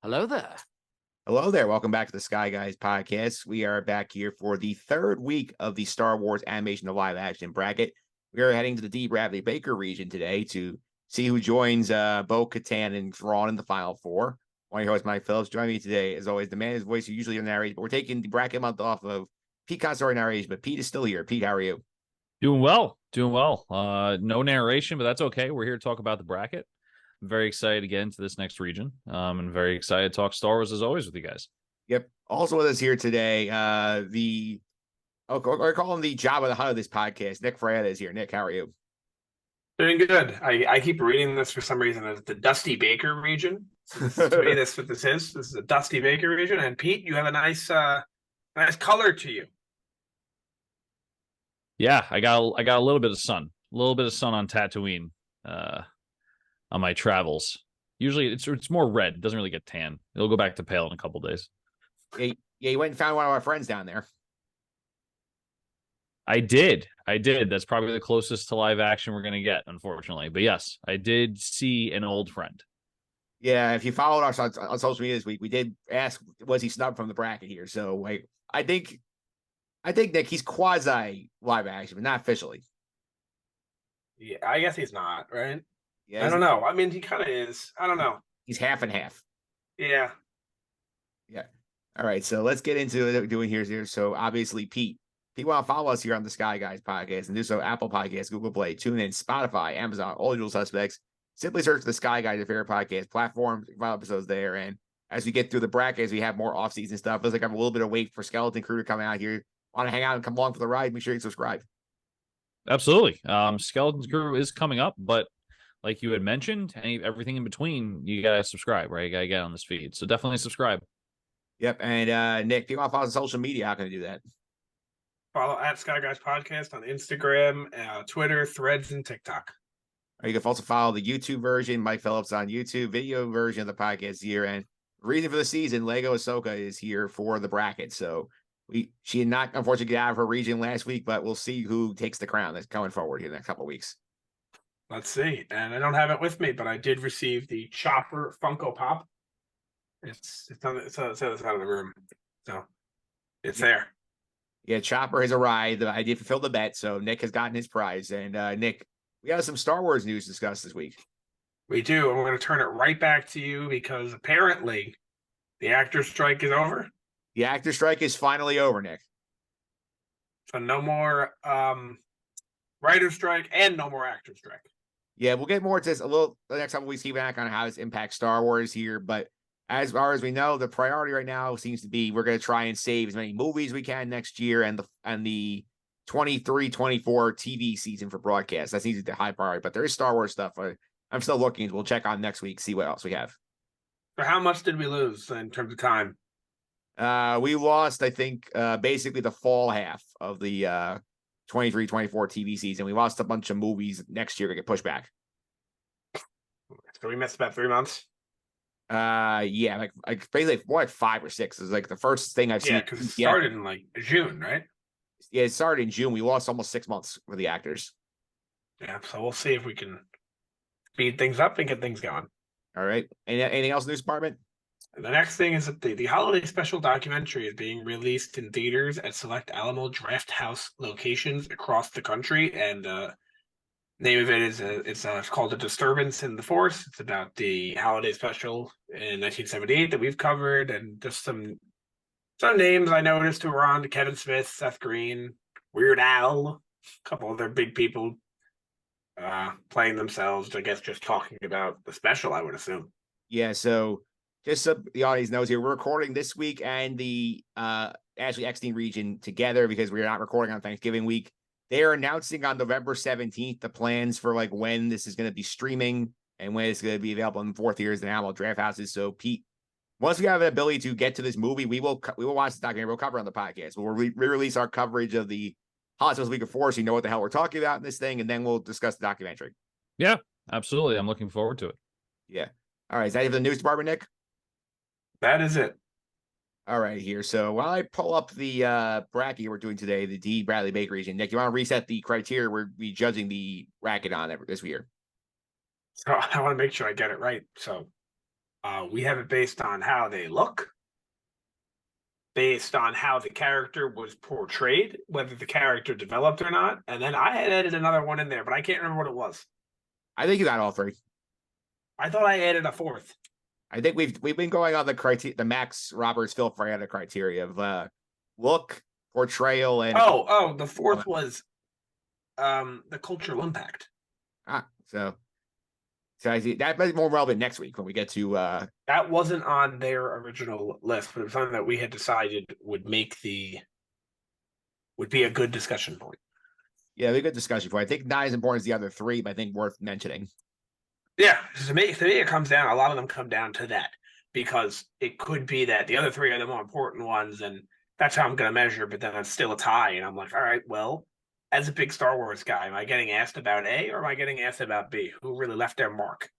Hello there. Hello there. Welcome back to the Sky Guys podcast. We are back here for the third week of the Star Wars animation to live action bracket. We are heading to the D. Bradley Baker region today to see who joins Bo-Katan and Thrawn in the final four. One of your hosts, Mike Phillips. Joining me today, as always, the man whose voice you usually narrates, but we're taking the bracket month off of Pete Consadori narration, but Pete is still here. Pete, how are you? Doing well, doing well. No narration, but that's okay. We're here to talk about the bracket. I'm very excited to get into this next region. And very excited to talk Star Wars as always with you guys. Yep. Also with us here today, I call him the Jabba the Hutt of this podcast. Nick Fraietta is here. Nick, how are you? Doing good. I keep reading this for some reason as the Dusty Baker region. To me, that's what this is. This is a Dusty Baker region. And Pete, you have a nice color to you. Yeah, I got a little bit of sun, on Tatooine, on my travels. Usually it's more red. It doesn't really get tan. It'll go back to pale in a couple days. Yeah, you went and found one of our friends down there. I did. That's probably the closest to live action we're going to get, unfortunately. But yes, I did see an old friend. Yeah, if you followed us on social media this week, we did ask, was he snubbed from the bracket here? So I think Nick, he's quasi live action, but not officially. Yeah, I guess he's not, right? Yeah, I don't know. I mean, he kind of is. I don't know. He's half and half. Yeah. Yeah. All right, so let's get into what we're doing here. So obviously, Pete, if you want to follow us here on the Sky Guys podcast and do so, Apple Podcasts, Google Play, TuneIn, Spotify, Amazon, all usual suspects. Simply search the Sky Guys, your favorite podcast platform. Find episodes there. And as we get through the brackets, we have more off-season stuff. Feels like I have a little bit of wait for Skeleton Crew to come out here. Want to hang out and come along for the ride? Make sure you subscribe. Absolutely. Skeleton's Crew is coming up, but like you had mentioned, everything in between, you gotta subscribe, right? You gotta get on this feed. So definitely subscribe. Yep. And Nick, if you want to follow us on social media, how can I do that? Follow at Sky Guys Podcast on Instagram, Twitter, Threads, and TikTok. Or you can also follow the YouTube version, Mike Phillips on YouTube, video version of the podcast here. And the reason for the season, Lego Ahsoka is here for the bracket. So she did not unfortunately get out of her region last week, but we'll see who takes the crown that's coming forward here in the next couple of weeks. Let's see. And I don't have it with me, but I did receive the Chopper Funko Pop. It's on the other side of the room. So it's there. Yeah, Chopper has arrived. I did fulfill the bet, so Nick has gotten his prize. And Nick, we have some Star Wars news to discuss this week. We do. And we're going to turn it right back to you because apparently the actor's strike is over. The actor strike is finally over, Nick. So no more writer strike and no more actor strike. Yeah, we'll get more to this the next couple weeks, keep back on how this impacts Star Wars here. But as far as we know, the priority right now seems to be we're going to try and save as many movies we can next year and the 23-24 TV season for broadcast. That seems to be the high priority. But there is Star Wars stuff. I'm still looking. We'll check on next week, see what else we have. So how much did we lose in terms of time? We lost, I think, basically the fall half of the 23-24 TV season. We lost a bunch of movies next year to get pushed back. So we missed about 3 months. Yeah, like basically more like 5 or 6. It was like the first thing I've seen. Yeah, because it started in like June, right? Yeah, it started in June. We lost almost 6 months for the actors. Yeah, so we'll see if we can speed things up and get things going. All right. Anything else in the news department? And the next thing is that the holiday special documentary is being released in theaters at select Alamo Draft House locations across the country. And name of it is it's called A Disturbance in the Force. It's about the holiday special in 1978 that we've covered, and just some names I noticed who were on: Kevin Smith, Seth Green, Weird Al, a couple other big people playing themselves. I guess just talking about the special, I would assume. Yeah. So just so the audience knows here, we're recording this week and the Ashley Eckstein region together because we're not recording on Thanksgiving week. They are announcing on November 17th the plans for like when this is going to be streaming and when it's going to be available in 4 theaters and Alamo Draft Houses. So Pete, once we have an ability to get to this movie, we will watch the documentary. We'll cover on the podcast. We'll re-release our coverage of the Holiday Week of 4, so you know what the hell we're talking about in this thing, and then we'll discuss the documentary. Yeah, absolutely. I'm looking forward to it. Yeah. All right. Is that it for the news department, Nick? That is it. All right, here. So while I pull up the bracket we're doing today, the D. Bradley Baker region, Nick, you want to reset the criteria we're judging the bracket on this year? So I want to make sure I get it right. So We have it based on how they look, based on how the character was portrayed, whether the character developed or not. And then I had added another one in there, but I can't remember what it was. I think you got all three. I thought I added a fourth. I think we've been going on the Max Roberts Phil Fraietta criteria of look, portrayal, and the fourth was the cultural impact. So I see that might be more relevant next week when we get to that wasn't on their original list, but it was something that we had decided would be a good discussion point. Yeah, we a good discussion point. I think not as important as the other three, but I think worth mentioning. Yeah, to me it comes down. A lot of them come down to that because it could be that the other three are the more important ones, and that's how I'm going to measure. But then it's still a tie, and I'm like, all right, well, as a big Star Wars guy, am I getting asked about A or am I getting asked about B? Who really left their mark?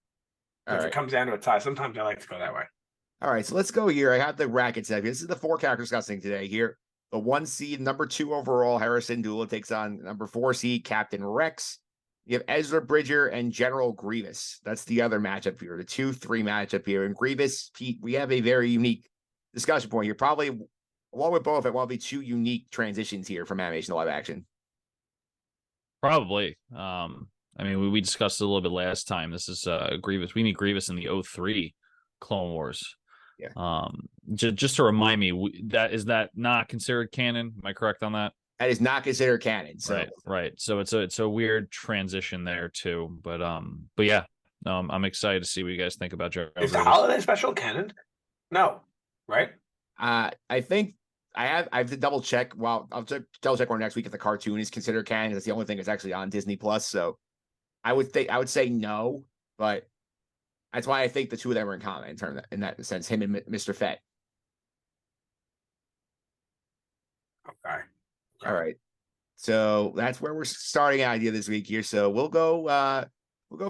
If it comes down to a tie, sometimes I like to go that way. All right, so let's go here. I have the bracket set. This is the four characters discussing today here. The 1 seed, number 2 overall, Hera Syndulla takes on number 4 seed, Captain Rex. You have Ezra Bridger and General Grievous. That's the other matchup here, the 2-3 matchup here. And Grievous, Pete, we have a very unique discussion point here. Probably, along with both, it will be 2 unique transitions here from animation to live action. Probably. I mean, we discussed it a little bit last time. This is Grievous. We meet Grievous in the 03 Clone Wars. Yeah. Just to remind me, that is that not considered canon? Am I correct on that? That is not considered canon. So. Right. So it's a weird transition there too. But yeah, I'm excited to see what you guys think about Joe. Is the holiday special canon? No, right? I think I have to double check. Well, I'll double check more next week if the cartoon is considered canon. That's the only thing that's actually on Disney Plus. So I would say no, but that's why I think the two of them are in common in that sense. Him and Mr. Fett. Okay. All right. So that's where we're starting out here this week here. So we'll go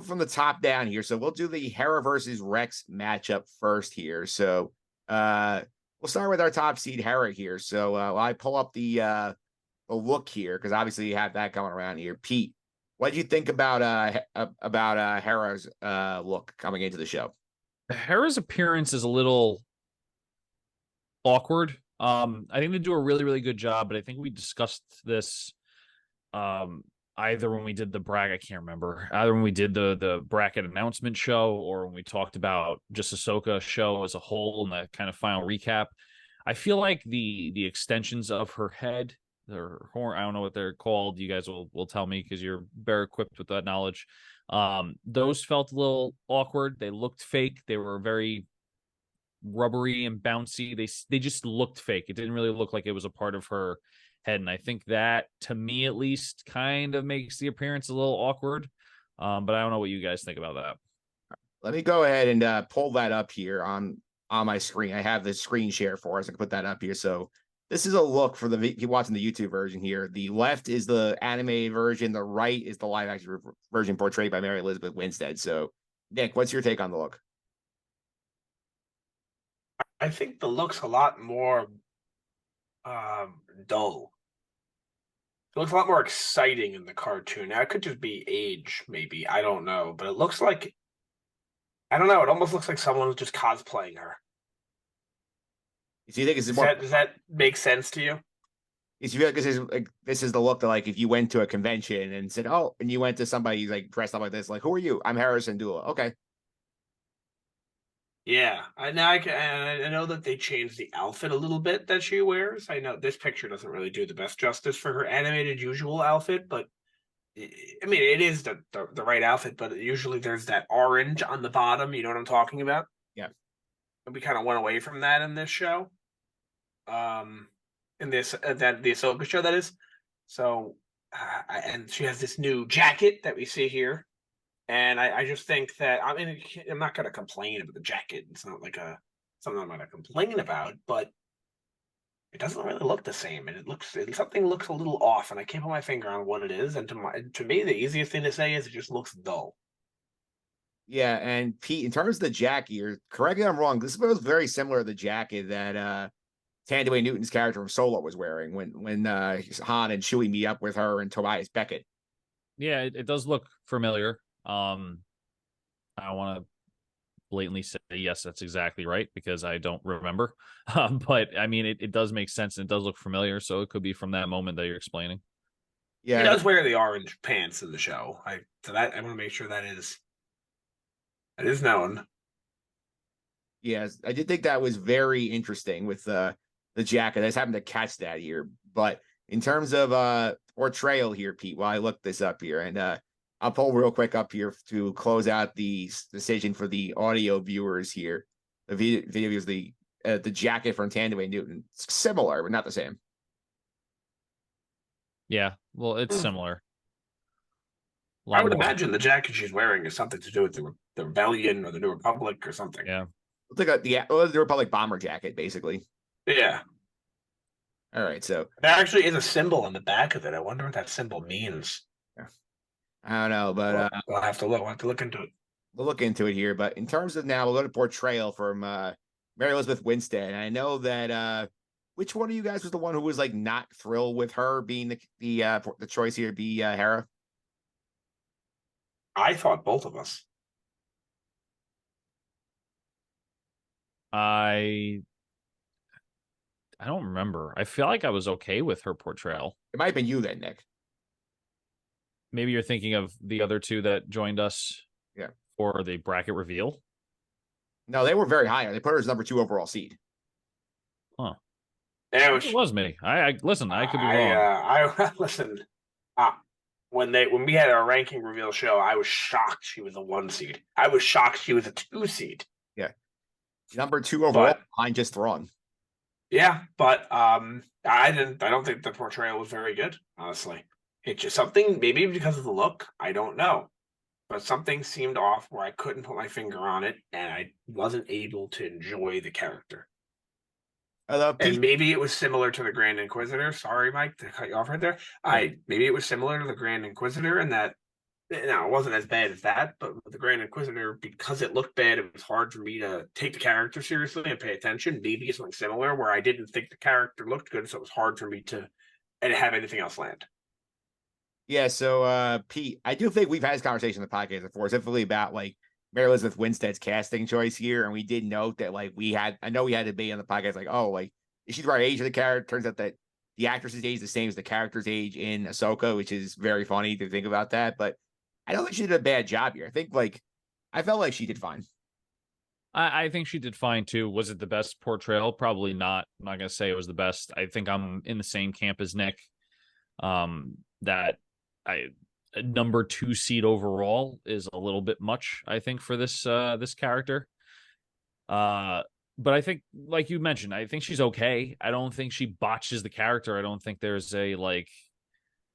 from the top down here. So we'll do the Hera versus Rex matchup first here. So we'll start with our top seed Hera here. So I pull up the look here because obviously you have that going around here. Pete, what do you think about Hera's look coming into the show? Hera's appearance is a little awkward. I think they do a really, really good job, but I think we discussed this either when we did the bracket, I can't remember, either when we did the bracket announcement show or when we talked about just Ahsoka show as a whole and the kind of final recap. I feel like the extensions of her head, her horn, I don't know what they're called. You guys will tell me because you're better equipped with that knowledge. Those felt a little awkward. They looked fake. They were very rubbery and bouncy. They just looked fake. It didn't really look like it was a part of her head, and I think that, to me at least, kind of makes the appearance a little awkward. But I don't know what you guys think about that. Let me go ahead and pull that up here on my screen. I have the screen share for us. I can put that up here. So this is a look for if you're watching the YouTube version here. The left is the animated version. The right is the live action version portrayed by Mary Elizabeth Winstead. So Nick, what's your take on the look? I think the look's a lot more dull. It looks a lot more exciting in the cartoon. Now, it could just be age, maybe. I don't know. But it looks like, I don't know. It almost looks like someone was just cosplaying her. Do you think does that make sense to you? Is you feel like this is the look that, like, if you went to a convention and said, oh, and you went to somebody like dressed up like this, like, who are you? I'm Hera Syndulla. Okay. Yeah, I know that they changed the outfit a little bit that she wears. I know this picture doesn't really do the best justice for her animated usual outfit, but I mean, it is the right outfit, but usually there's that orange on the bottom. You know what I'm talking about? Yeah. And we kind of went away from that in this show. In this the Ahsoka show, that is. So, and she has this new jacket that we see here. And I just think that, I mean, I'm not going to complain about the jacket. It's not like something I'm going to complain about, but it doesn't really look the same. And something looks a little off, and I can't put my finger on what it is. And to me, the easiest thing to say is it just looks dull. Yeah, and Pete, in terms of the jacket, correct me if I'm wrong, this was very similar to the jacket that Thandaway Newton's character from Solo was wearing when Han and Chewie meet up with her and Tobias Beckett. Yeah, it does look familiar. I don't want to blatantly say yes, that's exactly right, because I don't remember. But I mean, it does make sense and it does look familiar, so it could be from that moment that you're explaining. He Yeah, does wear the orange pants in the show. I want to make sure that is known. yes, I did think that was very interesting with the jacket. I just happened to catch that here. But in terms of portrayal here, Pete, while I look this up here, and I'll pull real quick up here to close out the decision for the audio viewers here. The video viewers, the jacket from Tandem Newton, it's similar but not the same. Yeah, well, it's similar. A I lot would more. imagine the jacket she's wearing is something to do with the rebellion or the New Republic or something. Yeah. It's like the Republic bomber jacket, basically. Yeah. All right, so There actually is a symbol on the back of it. I wonder what that symbol means. I don't know, but We'll have to look. We'll have to look into it. we'll look into it here. But in terms of now, we'll go to portrayal from Mary Elizabeth Winstead. And I know that which one of you guys was the one who was like not thrilled with her being the choice here, be Hera? I thought both of us. I don't remember. I feel like I was okay with her portrayal. It might have been you then, Nick. Maybe you're thinking of the other two that joined us. Yeah. For the bracket reveal. No, they were very high. They put her as number 2 overall seed. Huh. It was me. I listen. I could be wrong. I listen. When we had our ranking reveal show, I was shocked she was a 1 seed. I was shocked she was a 2 seed. Yeah, number 2 overall. I'm just wrong. Yeah, but I don't think the portrayal was very good. Honestly, it's just something. Maybe because of the look. I don't know. But something seemed off where I couldn't put my finger on it, and I wasn't able to enjoy the character. And maybe it was similar to the Grand Inquisitor. Sorry, Mike, to cut you off right there. Maybe it was similar to the Grand Inquisitor in that, it wasn't as bad as that, but with the Grand Inquisitor, because it looked bad, it was hard for me to take the character seriously and pay attention. Maybe it's something similar where I didn't think the character looked good, so it was hard for me to have anything else land. Yeah, so Pete, I do think we've had this conversation on the podcast before, specifically about like Mary Elizabeth Winstead's casting choice here, and we did note that like I know we had a debate on the podcast, like, oh, like is she the right age of the character? Turns out that the actress's age is the same as the character's age in Ahsoka, which is very funny to think about that. But I don't think she did a bad job here. I felt like she did fine. I think she did fine too. Was it the best portrayal? Probably not. I'm not gonna say it was the best. I think I'm in the same camp as Nick. That a number 2 seed overall is a little bit much, I think, for this character. But I think, like you mentioned, I think she's okay. I don't think she botches the character. I don't think there's a like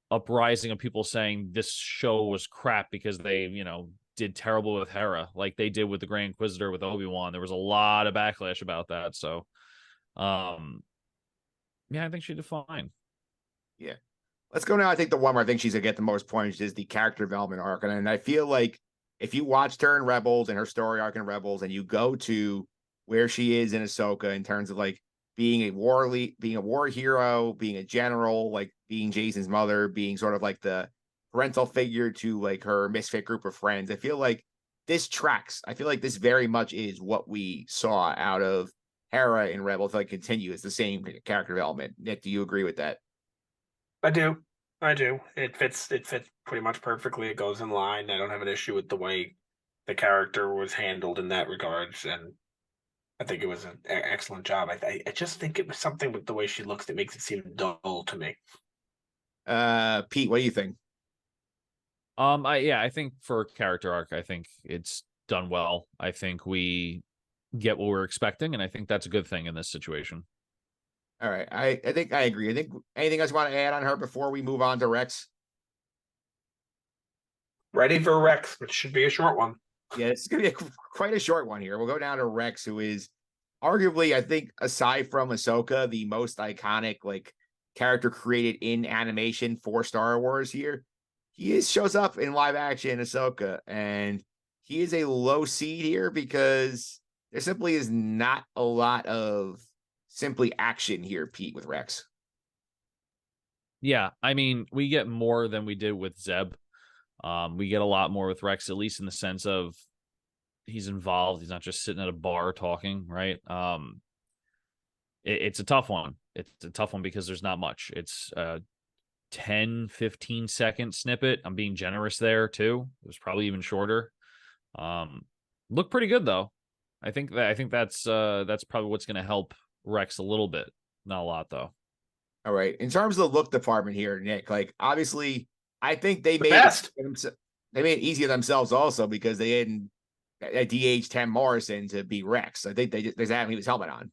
uprising of people saying this show was crap because they, did terrible with Hera, like they did with the Grand Inquisitor with Obi-Wan. There was a lot of backlash about that. So, yeah, I think she did fine. Yeah. Let's go now. I think the one where I think she's gonna get the most points is the character development arc. And I feel like if you watched her in Rebels and her story arc in Rebels, and you go to where she is in Ahsoka in terms of like being a war hero, being a general, like being Jason's mother, being sort of like the parental figure to like her misfit group of friends, I feel like this tracks. I feel like this very much is what we saw out of Hera in Rebels. Like continue. It's the same character development. Nick, do you agree with that? I do. It fits pretty much perfectly. It goes in line. I don't have an issue with the way the character was handled in that regards, and I think it was an excellent job. I just think it was something with the way she looks that makes it seem dull to me. Pete, what do you think? I think for character arc, I think it's done well. I think we get what we're expecting, and I think that's a good thing in this situation. All right. I think I agree. I think anything else you want to add on her before we move on to Rex? Ready for Rex, which should be a short one. Yeah, it's going to be quite a short one here. We'll go down to Rex, who is arguably, I think, aside from Ahsoka, the most iconic like character created in animation for Star Wars here. He shows up in live action Ahsoka, and he is a low seed here because there simply is not a lot of simply action here, Pete, with Rex. Yeah, I mean, we get more than we did with Zeb. We get a lot more with Rex, at least in the sense of he's involved. He's not just sitting at a bar talking, right? It's a tough one. It's a tough one because there's not much. It's a 10, 15-second snippet. I'm being generous there too. It was probably even shorter. Looked pretty good though. I think that's probably what's going to help Rex a little bit. Not a lot though. All right. In terms of the look department here, Nick, like obviously, I think they made it easy on themselves also because they didn't DH Tim Morrison to be Rex. I think they just having his helmet on.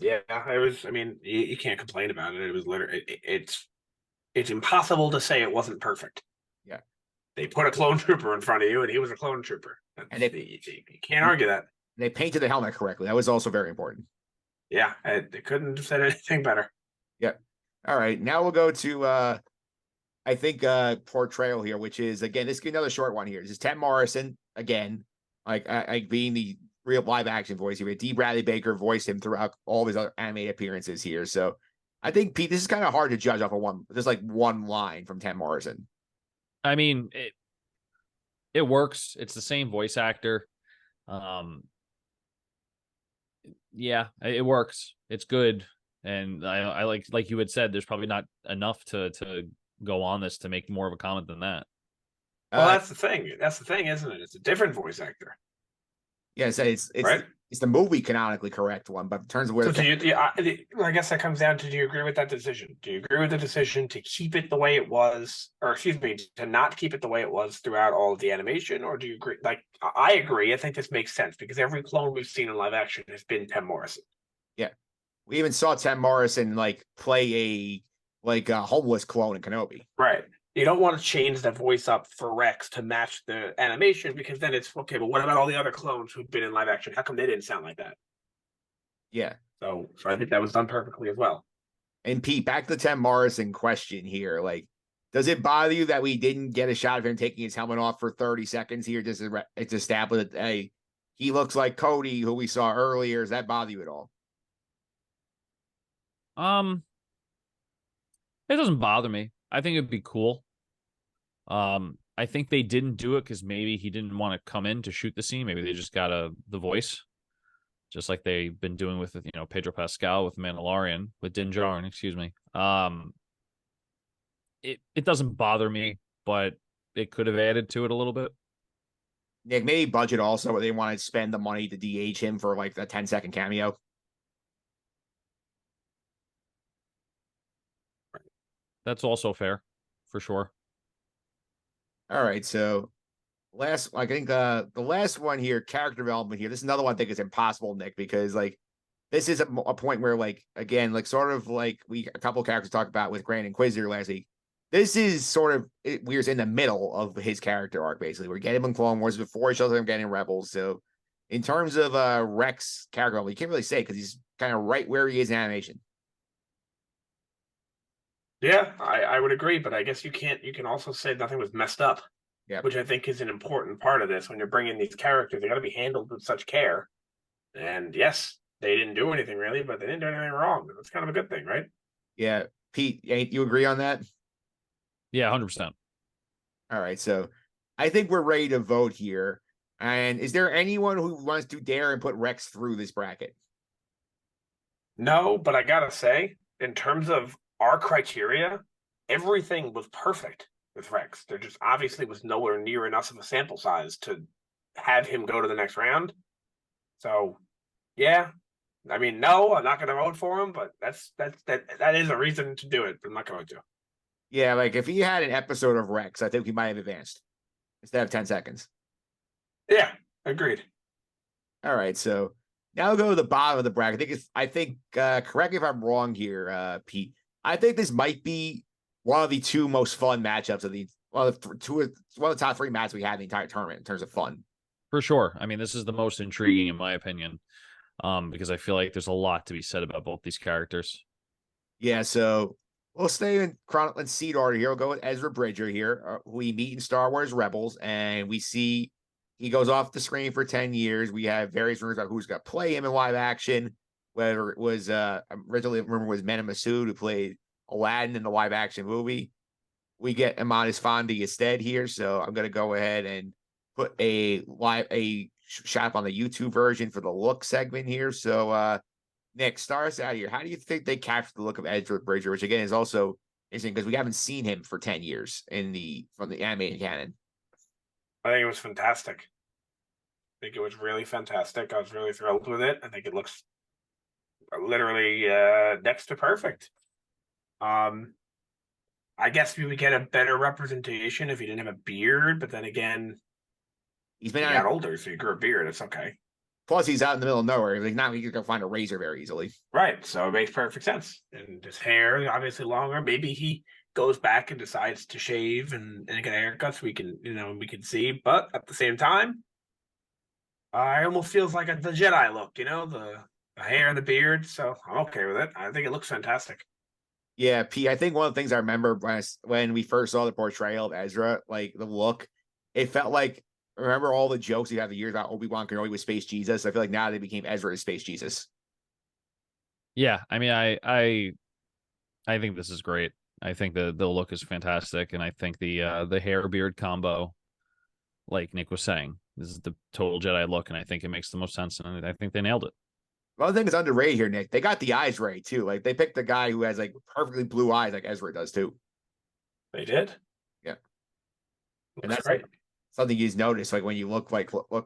Yeah, it was. I mean, you can't complain about it. It was literally. It's impossible to say it wasn't perfect. Yeah, they put a clone trooper in front of you, and he was a clone trooper. And you can't argue that. They painted the helmet correctly. That was also very important. Yeah, they couldn't have said anything better. Yep. All right, now we'll go to I think portrayal here, which is again this could be another short one here. This is Tim Morrison again, like being the real live action voice here. D. Bradley Baker voiced him throughout all of his other animated appearances here. So I think Pete, this is kind of hard to judge off of one line from Tim Morrison. I mean, it works. It's the same voice actor. Yeah, it works. It's good. And I like you had said, there's probably not enough to go on this to make more of a comment than that. Well, that's the thing. That's the thing, isn't it? It's a different voice actor. Yeah, so it's right? It's the movie canonically correct one, but in terms of where I guess that comes down to, do you agree with that decision? Do you agree with the decision to keep it the way it was, or excuse me, to not keep it the way it was throughout all of the animation? Or do you agree? Like, I agree. I think this makes sense because every clone we've seen in live action has been Tim Morrison. Yeah. We even saw Tim Morrison play a homeless clone in Kenobi. Right. You don't want to change the voice up for Rex to match the animation because then it's okay. But what about all the other clones who've been in live action? How come they didn't sound like that? Yeah. So I think that was done perfectly as well. And Pete, back to the Tim Morrison question here. Like, does it bother you that we didn't get a shot of him taking his helmet off for 30 seconds here? Just it's established that, hey, he looks like Cody, who we saw earlier. Does that bother you at all? It doesn't bother me. I think it'd be cool. I think they didn't do it because maybe he didn't want to come in to shoot the scene. Maybe they just got the voice, just like they've been doing with Pedro Pascal with Mandalorian, with Din Djarin, excuse me. It doesn't bother me, but it could have added to it a little bit. Nick, maybe budget also, where they want to spend the money to DH him for like a 10-second cameo. That's also fair, for sure. All right, so I think the last one here, character development here. This is another one I think is impossible, Nick, because this is a point where again, sort of a couple of characters talked about with Grand Inquisitor last week. This is sort of we're in the middle of his character arc, basically. We're getting him in Clone Wars before he shows up getting Rebels. So in terms of Rex character, you can't really say because he's kind of right where he is in animation. Yeah, I would agree, but I guess you can also say nothing was messed up, which I think is an important part of this. When you're bringing these characters, they got to be handled with such care. And yes, they didn't do anything really, but they didn't do anything wrong. That's kind of a good thing, right? Yeah. Pete, you agree on that? Yeah, 100%. All right, so I think we're ready to vote here. And is there anyone who wants to dare and put Rex through this bracket? No, but I gotta say, in terms of our criteria, everything was perfect with Rex. There just obviously was nowhere near enough of a sample size to have him go to the next round. So, yeah, I mean, no, I'm not going to vote for him, but that is a reason to do it. But I'm not going to. Yeah, if he had an episode of Rex, I think he might have advanced instead of 10 seconds. Yeah, agreed. All right, so now we'll go to the bottom of the bracket. I think correct me if I'm wrong here, Pete. I think this might be one of the two most fun matchups of one of the top three matches we had in the entire tournament in terms of fun. For sure. I mean, this is the most intriguing in my opinion, because I feel like there's a lot to be said about both these characters. Yeah, so we'll stay in seed order here. We'll go with Ezra Bridger here, who we meet in Star Wars Rebels, and we see he goes off the screen for 10 years. We have various rumors about who's going to play him in live action, whether it was originally rumor was Mena Massoud, who played Aladdin in the live action movie. We get Iman Esfandi instead here, so I'm going to go ahead and put a shot up on the YouTube version for the look segment here. So Nick, start us out here. How do you think they captured the look of Ezra Bridger, which again is also interesting because we haven't seen him for 10 years from the animated canon? I think it was fantastic. I think it was really fantastic. I was really thrilled with it. I think it looks literally next to perfect. I guess we would get a better representation if he didn't have a beard, but then again, He got older, so he grew a beard. It's okay. Plus, he's out in the middle of nowhere. Like now, he could go find a razor very easily. Right, so it makes perfect sense. And his hair, obviously longer. Maybe he goes back and decides to shave and get a haircut, so we can see. But at the same time, I almost feels like the Jedi look. The hair and the beard. So I'm okay with it. I think it looks fantastic. Yeah, P. I think one of the things I remember when we first saw the portrayal of Ezra, like the look, it felt like. Remember all the jokes you had the years about Obi-Wan Kenobi with Space Jesus? I feel like now they became Ezra as Space Jesus. Yeah, I mean, I think this is great. I think the look is fantastic, and I think the hair beard combo, like Nick was saying, this is the total Jedi look, and I think it makes the most sense, and I think they nailed it. One thing is underrated here, Nick. They got the eyes right too. Like they picked a guy who has like perfectly blue eyes, like Ezra does too. They did. Yeah, Looks and that's great. Something you notice like when you look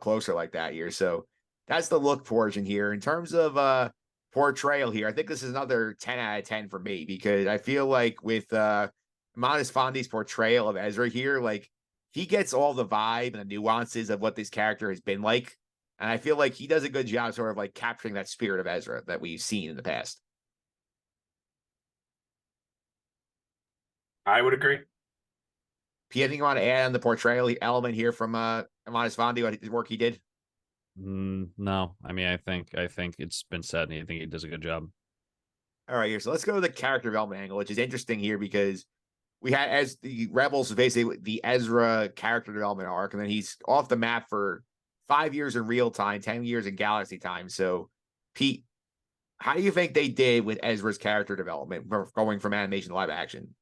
closer like that here. So that's the look portion here. In terms of portrayal here, I think this is another 10 out of 10 for me because I feel like with Manis Fondi's portrayal of Ezra here, like he gets all the vibe and the nuances of what this character has been like. And I feel like he does a good job sort of like capturing that spirit of Ezra that we've seen in the past. I would agree. P, anything you want to add on the portrayal element here from Manis Fondi, what his work he did? No, I mean, I think it's been said, and I think he does a good job. All right, here. So let's go to the character development angle, which is interesting here because we had as the Rebels basically the Ezra character development arc, and then he's off the map for 5 years in real time, 10 years in galaxy time. So, Pete, how do you think they did with Ezra's character development going from animation to live action?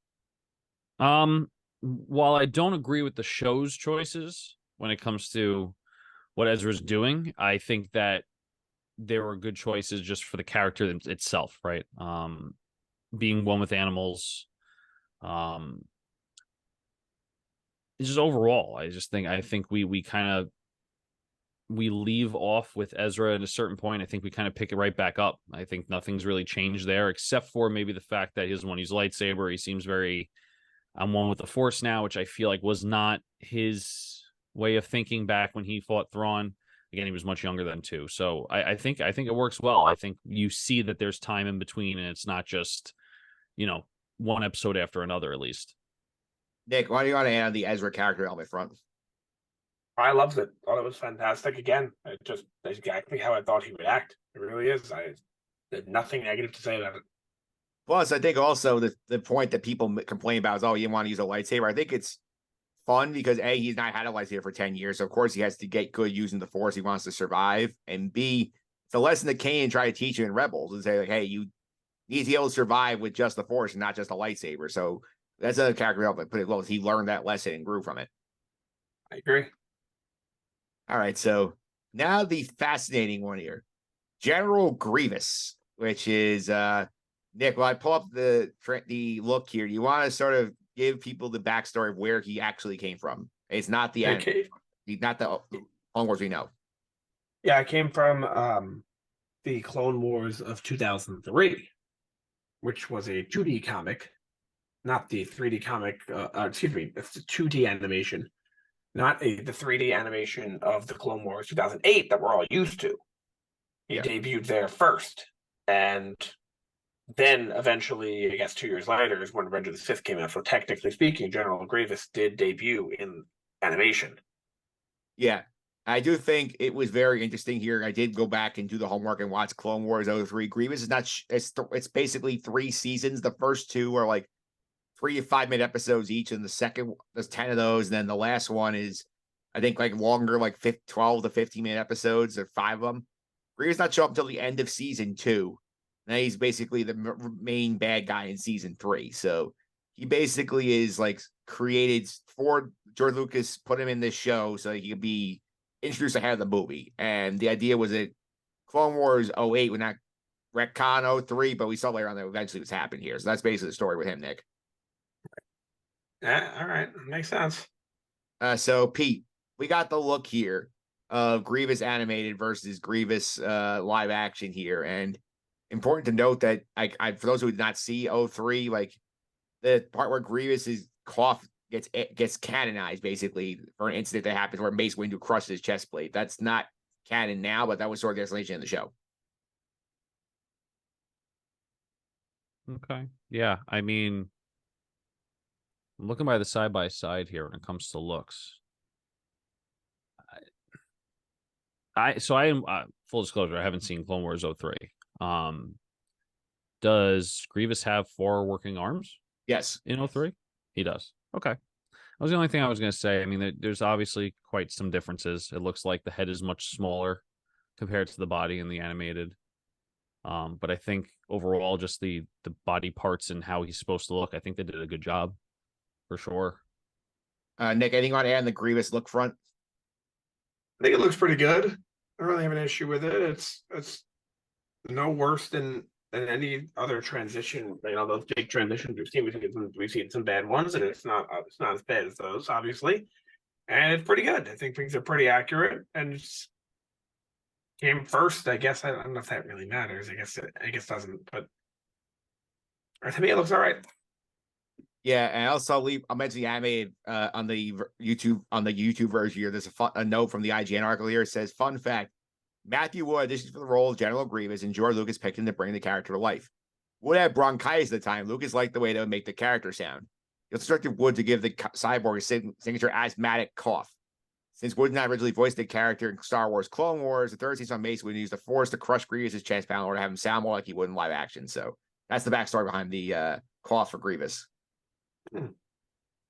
While I don't agree with the show's choices when it comes to what Ezra's doing, I think that there were good choices just for the character itself, right? Being one with animals, just overall, I think we kind of leave off with Ezra at a certain point. I think we kind of pick it right back up. I think nothing's really changed there, except for maybe the fact that he doesn't want to use lightsaber. He seems very, I'm one with the Force now, which I feel like was not his way of thinking back when he fought Thrawn. Again, he was much younger then too. So I think it works well. I think you see that there's time in between, and it's not just, one episode after another, at least. Nick, why do you want to add on the Ezra character development front? I loved it. Thought it was fantastic. Again, it just exactly how I thought he would act. It really is. I had nothing negative to say about it. Plus, I think also the point that people complain about is, oh, you want to use a lightsaber. I think it's fun because A, he's not had a lightsaber for 10 years. So of course, he has to get good using the Force. He wants to survive. And B, it's a lesson that Kanan tried to teach you in Rebels and say, like, hey, you need to be able to survive with just the Force and not just a lightsaber. So that's a character development. Put it well, he learned that lesson and grew from it. I agree. All right. So now the fascinating one here General Grievous, which is Nick, when I pull up the look here, do you want to sort of give people the backstory of where he actually came from? It's not the end. Not the Clone Wars we know. Yeah, I came from the Clone Wars of 2003, which was a 2D comic, not the 3D comic. Excuse me, it's the 2D animation, not the 3D animation of the Clone Wars 2008 that we're all used to. He debuted there first, and then eventually, I guess 2 years later, is when Revenge of the Sith came out. So technically speaking, General Grievous did debut in animation. Yeah, I do think it was very interesting here. I did go back and do the homework and watch Clone Wars 03. Grievous is not, it's basically 3 seasons. The first 2 are like 3 to 5 minute episodes each. And the second, there's 10 of those. And then the last one is, I think, like longer, like 12 to 15-minute episodes. There are 5 of them. Grievous not show up until the end of season 2. Now he's basically the main bad guy in season 3. So he basically is like created for George Lucas, put him in this show so he could be introduced ahead of the movie. And the idea was that Clone Wars 08 would not retcon 03, but we saw later on that eventually what's happened here. So that's basically the story with him, Nick. Yeah, all right. Makes sense. So Pete, we got the look here of Grievous animated versus Grievous live action here. And important to note that for those who did not see 03, like the part where Grievous's cough gets canonized basically for an incident that happens where Mace Windu crushes his chest plate. That's not canon now, but that was sort of the explanation in the show. Okay. Yeah. I mean, I'm looking by the side by side here when it comes to looks. I am full disclosure, I haven't seen Clone Wars 03. Does Grievous have 4 working arms? Yes. In 03? He does. Okay. That was the only thing I was going to say. I mean, there's obviously quite some differences. It looks like the head is much smaller compared to the body in the animated. But I think overall, just the body parts and how he's supposed to look, I think they did a good job for sure. Nick, anything on add on the Grievous look front? I think it looks pretty good. I don't really have an issue with it. It's no worse than any other transition. You know, those big transitions we've seen. We've seen some bad ones, and it's not as bad as those, obviously. And it's pretty good. I think things are pretty accurate, and it's came first. I guess I don't know if that really matters. I guess it doesn't. But to me, it looks all right. Yeah, and also I'll mention the animated on the YouTube version here. There's a note from the IGN article here. It says, "Fun fact: Matthew Wood auditioned for the role of General Grievous, and George Lucas picked him to bring the character to life. Wood had bronchitis at the time. Lucas liked the way that would make the character sound. He instructed Wood to give the cyborg a signature asthmatic cough. Since Wood did not originally voice the character in Star Wars Clone Wars, the third season on Mace would use the Force to crush Grievous's chest panel or to have him sound more like he would in live action. So that's the backstory behind the cough for Grievous."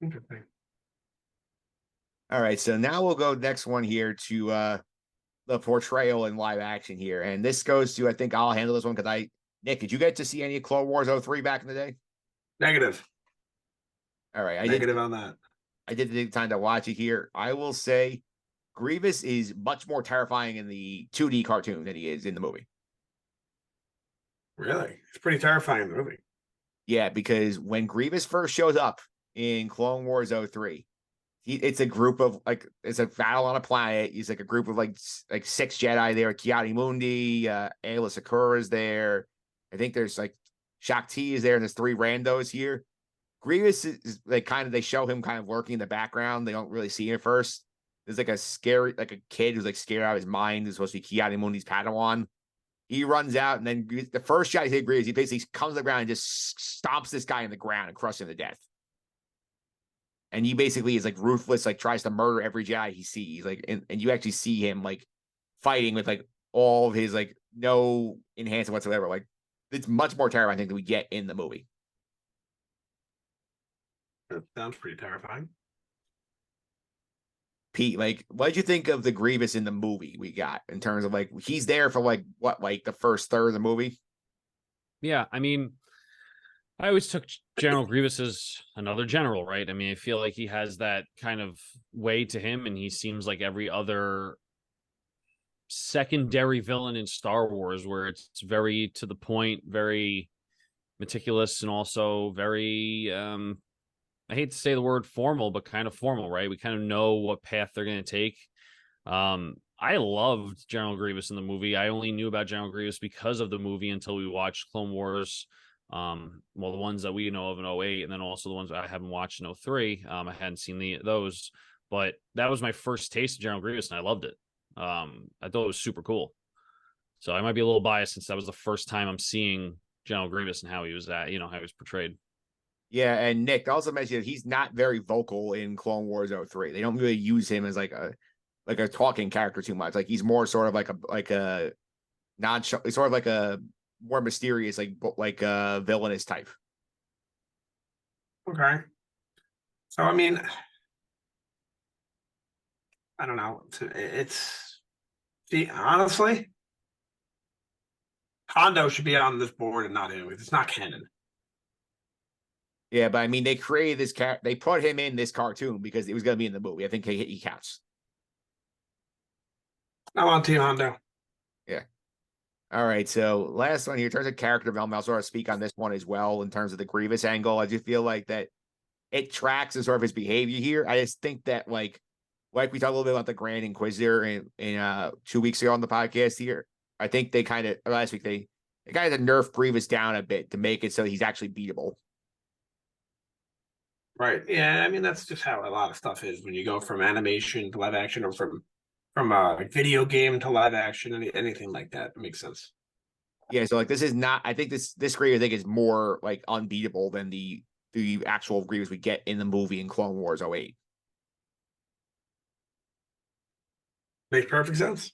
Interesting. All right, so now we'll go next one here to the portrayal in live action here. And this goes to, I think I'll handle this one because Nick, did you get to see any of Clone Wars 03 back in the day? Negative. All right. Negative on that. I did take time to watch it here. I will say Grievous is much more terrifying in the 2D cartoon than he is in the movie. Really? It's pretty terrifying in the movie. Yeah, because when Grievous first shows up in Clone Wars 03, it's a group of it's a battle on a planet. He's like a group of like 6 Jedi there. Ki-Adi-Mundi, Aayla Secura is there. I think there's like Shakti is there, and there's 3 randos here. Grievous is like they show him kind of lurking in the background. They don't really see him at first. There's like a kid who's like scared out of his mind. Who's supposed to be Ki-Adi-Mundi's Padawan. He runs out, and then the first shot he hit Grievous, he basically comes to the ground and just stomps this guy in the ground and crushes him to death. And he basically is like ruthless, like tries to murder every Jedi he sees. Like, and you actually see him like fighting with like all of his like no enhancement whatsoever. Like, it's much more terrifying, I think, than we get in the movie. That sounds pretty terrifying. Pete, like, what did you think of the Grievous in the movie we got in terms of like he's there for like the first third of the movie? Yeah, I mean, I always took General Grievous as another general, right? I mean, I feel like he has that kind of way to him, and he seems like every other secondary villain in Star Wars, where it's very to the point, very meticulous, and also very I hate to say the word formal, but kind of formal, right? We kind of know what path they're going to take. I loved General Grievous in the movie. I only knew about General Grievous because of the movie until we watched Clone Wars. Well, the ones that we know of in 08, and then also the ones I haven't watched in 03. I hadn't seen those, but that was my first taste of General Grievous, and I loved it. I thought it was super cool. So I might be a little biased since that was the first time I'm seeing General Grievous and how he was how he was portrayed. Yeah, and Nick also mentioned that he's not very vocal in Clone Wars 03. They don't really use him as like a talking character too much. Like, he's more sort of like a sort of like a more mysterious, like a villainous type. Okay. So I mean, I don't know. Honestly, Hondo should be on this board and not him. It's not canon. Yeah, but I mean, they created this they put him in this cartoon because it was going to be in the movie. I think he counts. I'm on Team Hondo. Yeah. All right. So last one here, in terms of character development, I'll sort of speak on this one as well in terms of the Grievous angle. I just feel like that it tracks as sort of his behavior here. I just think that like we talked a little bit about the Grand Inquisitor in 2 weeks ago on the podcast here. I think they kind of last week they kind of nerfed Grievous down a bit to make it so he's actually beatable. Right. Yeah. I mean, that's just how a lot of stuff is when you go from animation to live action, or from a video game to live action, anything like that. It makes sense. Yeah, so like this is not. I think this Grievous I think is more like unbeatable than the actual Grievous we get in the movie in Clone Wars 08. Makes perfect sense.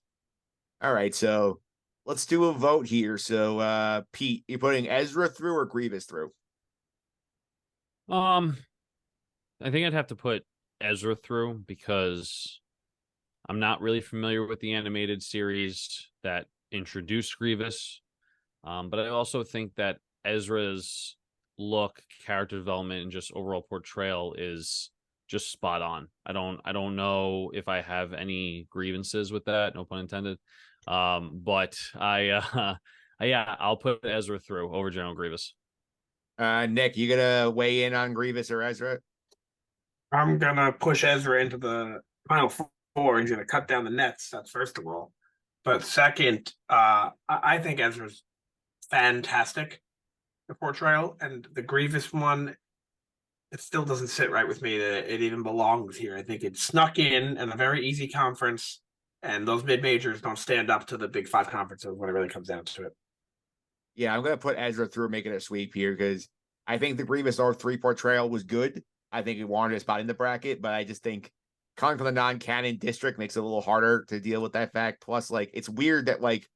All right, so let's do a vote here. So Pete, you putting Ezra through or Grievous through? I think I'd have to put Ezra through because I'm not really familiar with the animated series that introduced Grievous. But I also think that Ezra's look, character development, and just overall portrayal is just spot on. I don't know if I have any grievances with that, no pun intended. But yeah, I'll put Ezra through over General Grievous. Nick, you gonna weigh in on Grievous or Ezra? I'm gonna push Ezra into the final four. He's gonna cut down the nets. That's first of all. But second, I think Ezra's fantastic, the portrayal, and the Grievous one, it still doesn't sit right with me that it even belongs here. I think it snuck in a very easy conference, and those mid majors don't stand up to the Big Five conferences when it really comes down to it. Yeah, I'm gonna put Ezra through, making a sweep here because I think the Grievous R3 portrayal was good. I think it warranted a spot in the bracket, but I just think coming from the non-canon district makes it a little harder to deal with that fact. Plus, like, it's weird that like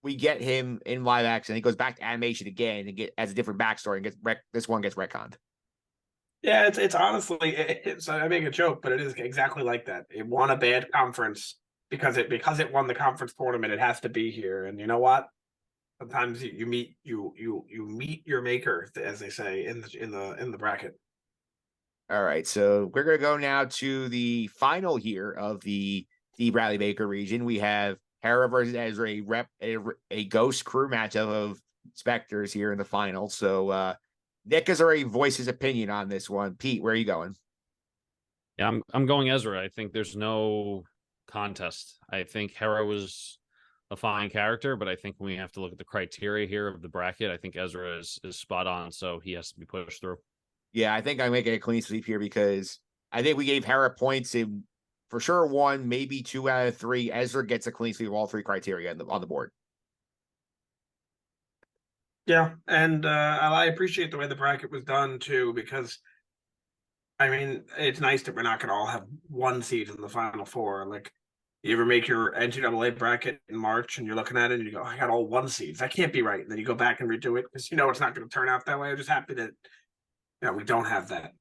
we get him in live action, he goes back to animation again and has a different backstory and this one gets retconned. Yeah, it's honestly, I make a joke, but it is exactly like that. It won a bad conference because it won the conference tournament. It has to be here, and you know what? Sometimes you meet your maker, as they say in the bracket. All right, so we're gonna go now to the final here of the Bradley Baker region. We have Hera versus Ezra, a ghost crew matchup of Spectres here in the final. So Nick has already voiced his opinion on this one. Pete, where are you going? Yeah, I'm going Ezra. I think there's no contest. I think Hera was a fine character, but I think we have to look at the criteria here of the bracket. I think Ezra is spot on, so he has to be pushed through. Yeah, I think I'm making a clean sweep here because I think we gave Hera points in for sure 1, maybe 2 out of 3. Ezra gets a clean sweep of all 3 criteria on the board. Yeah, and I appreciate the way the bracket was done too, because I mean it's nice that we're not going to all have 1 seed in the final 4. Like, you ever make your NCAA bracket in March and you're looking at it and you go, I got all 1 seeds. That can't be right. And then you go back and redo it because it's not going to turn out that way. I'm just happy that we don't have that.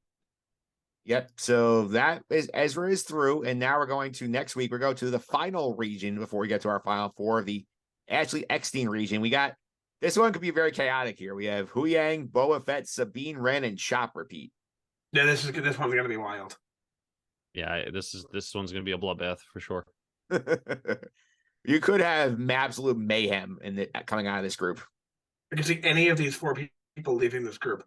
Yep. So that is Ezra is through, and now we're going to next week. We're going to the final region before we get to our final 4, the Ashley Eckstein region. We got this one could be very chaotic here. We have Hu Yang, Boba Fett, Sabine Wren, and Chop Repeat. Yeah, this one's going to be wild. Yeah, this one's going to be a bloodbath for sure. You could have absolute mayhem coming out of this group. I can see any of these 4 people leaving this group.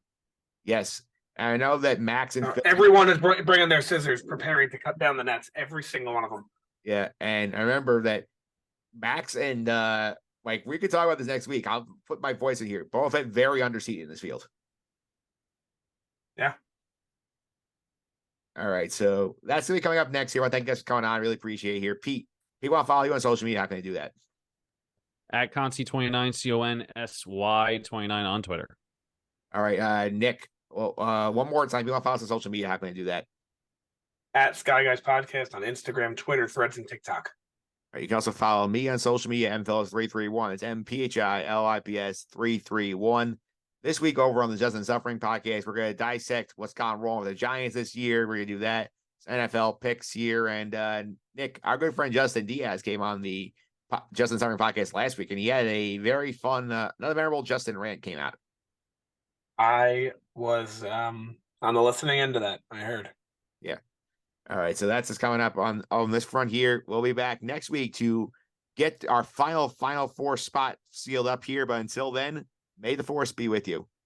Yes. And I know that Max and everyone is bringing their scissors, preparing to cut down the nets. Every single one of them. Yeah, and I remember that Max and we could talk about this next week. I'll put my voice in here. Both Fett very underseated in this field. Yeah. All right, so that's gonna be coming up next here. I think that's coming on. I really appreciate it here. Pete, people want to follow you on social media. How can they do that? At Consy29, CONSY29 on Twitter. All right, Nick. Well, one more time. If you want to follow us on social media, how can they do that? At Sky Guys Podcast on Instagram, Twitter, Threads, and TikTok. All right, you can also follow me on social media, mphillips331. It's MPHILIPS331. This week over on the Just and Suffering podcast, we're going to dissect what's gone wrong with the Giants this year. We're going to do that. It's NFL picks here. And Nick, our good friend Justin Diaz came on the Just and Suffering podcast last week, and he had a very fun, another memorable Justin rant came out. I was on the listening end of that. I heard. All right, so that's just coming up on this front here. We'll be back next week to get our final four spot sealed up here. But until then, may the force be with you.